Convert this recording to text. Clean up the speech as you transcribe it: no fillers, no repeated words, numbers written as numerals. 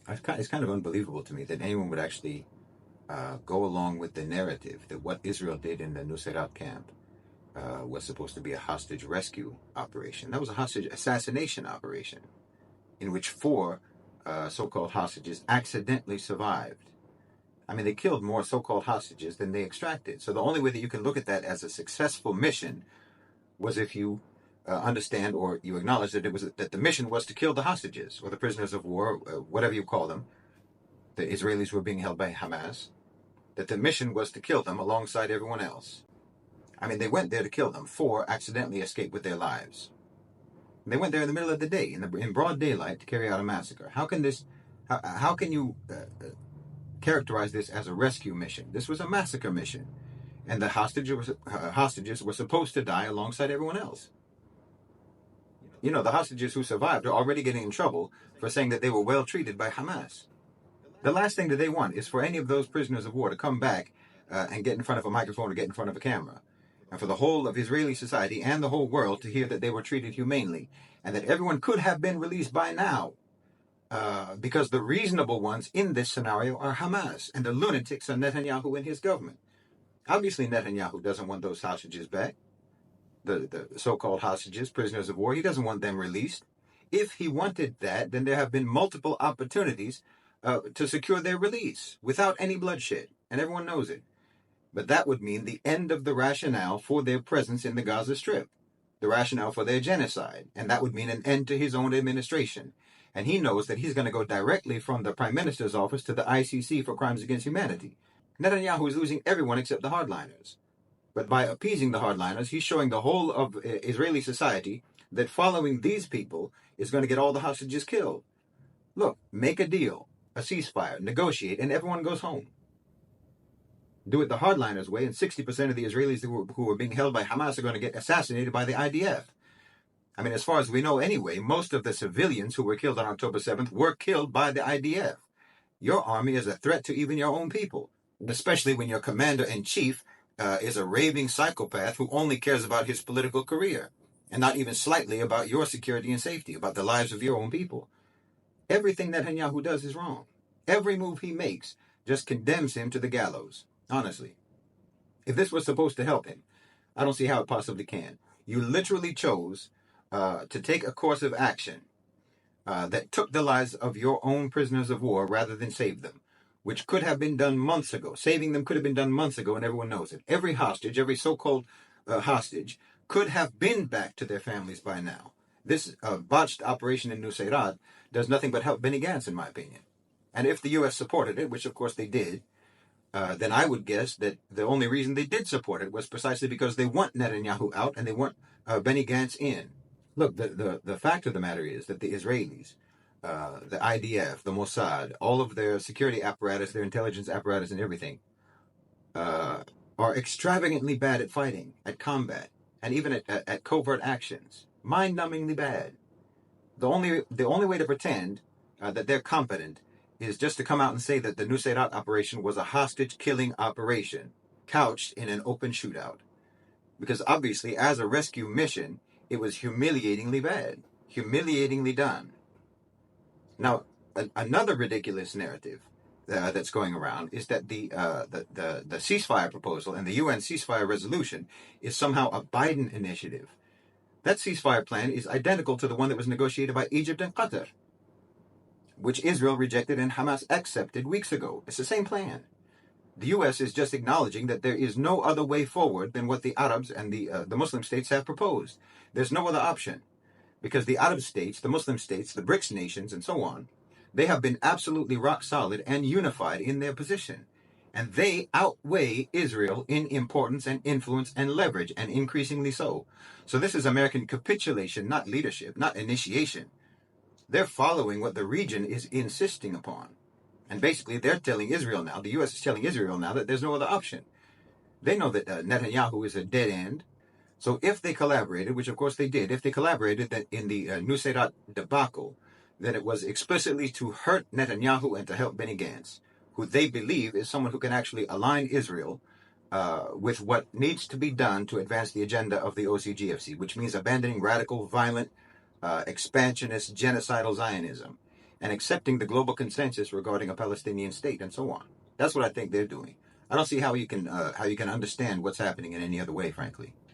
It's kind of unbelievable to me that anyone would actually go along with the narrative that what Israel did in the Nusayrat camp was supposed to be a hostage rescue operation. That was a hostage assassination operation in which four so-called hostages accidentally survived. I mean, they killed more so-called hostages than they extracted. So the only way that you can look at that as a successful mission was if you understand or you acknowledge that that the mission was to kill the hostages or the prisoners of war, whatever you call them. The Israelis were being held by Hamas. That the mission was to kill them alongside everyone else. I mean, they went there to kill them. Four accidentally escaped with their lives. They went there in the middle of the day, in broad daylight, to carry out a massacre. How can you characterize this as a rescue mission? This was a massacre mission, and the hostages were supposed to die alongside everyone else. You know, the hostages who survived are already getting in trouble for saying that they were well treated by Hamas. The last thing that they want is for any of those prisoners of war to come back and get in front of a microphone or get in front of a camera, and for the whole of Israeli society and the whole world to hear that they were treated humanely and that everyone could have been released by now. Because the reasonable ones in this scenario are Hamas, and the lunatics are Netanyahu and his government. Obviously, Netanyahu doesn't want those hostages back, the so-called hostages, prisoners of war. He doesn't want them released. If he wanted that, then there have been multiple opportunities to secure their release without any bloodshed, and everyone knows it. But that would mean the end of the rationale for their presence in the Gaza Strip, the rationale for their genocide, and that would mean an end to his own administration. And he knows that he's going to go directly from the Prime Minister's office to the ICC for crimes against humanity. Netanyahu is losing everyone except the hardliners. But by appeasing the hardliners, he's showing the whole of Israeli society that following these people is going to get all the hostages killed. Look, make a deal, a ceasefire, negotiate, and everyone goes home. Do it the hardliners' way, and 60% of the Israelis who are being held by Hamas are going to get assassinated by the IDF. I mean, as far as we know anyway, most of the civilians who were killed on October 7th were killed by the IDF. Your army is a threat to even your own people, especially when your commander-in-chief is a raving psychopath who only cares about his political career and not even slightly about your security and safety, about the lives of your own people. Everything Netanyahu does is wrong. Every move he makes just condemns him to the gallows, honestly. If this was supposed to help him, I don't see how it possibly can. You literally chose to take a course of action that took the lives of your own prisoners of war rather than save them, which could have been done months ago. Saving them could have been done months ago, and everyone knows it. Every hostage, every so-called hostage, could have been back to their families by now. This botched operation in Nusayrat does nothing but help Benny Gantz, in my opinion. And if the U.S. supported it, which of course they did, then I would guess that the only reason they did support it was precisely because they want Netanyahu out and they want Benny Gantz in. Look, the fact of the matter is that the Israelis, the IDF, the Mossad, all of their security apparatus, their intelligence apparatus and everything, are extravagantly bad at fighting, at combat, and even at covert actions. Mind-numbingly bad. The only way to pretend that they're competent is just to come out and say that the Nusayrat operation was a hostage-killing operation, couched in an open shootout. Because obviously, as a rescue mission, it was humiliatingly bad, humiliatingly done. Now, another ridiculous narrative that's going around is that the ceasefire proposal and the UN ceasefire resolution is somehow a Biden initiative. That ceasefire plan is identical to the one that was negotiated by Egypt and Qatar, which Israel rejected and Hamas accepted weeks ago. It's the same plan. The U.S. is just acknowledging that there is no other way forward than what the Arabs and the Muslim states have proposed. There's no other option. Because the Arab states, the Muslim states, the BRICS nations, and so on, they have been absolutely rock solid and unified in their position. And they outweigh Israel in importance and influence and leverage, and increasingly so. So this is American capitulation, not leadership, not initiation. They're following what the region is insisting upon. And basically, they're telling Israel now, the U.S. is telling Israel now that there's no other option. They know that Netanyahu is a dead end. So if they collaborated, which of course they did, if they collaborated in the Nusayrat debacle, then it was explicitly to hurt Netanyahu and to help Benny Gantz, who they believe is someone who can actually align Israel with what needs to be done to advance the agenda of the OCGFC, which means abandoning radical, violent, expansionist, genocidal Zionism. and accepting the global consensus regarding a Palestinian state and so on. That's what I think they're doing. I don't see how you can understand what's happening in any other way, frankly.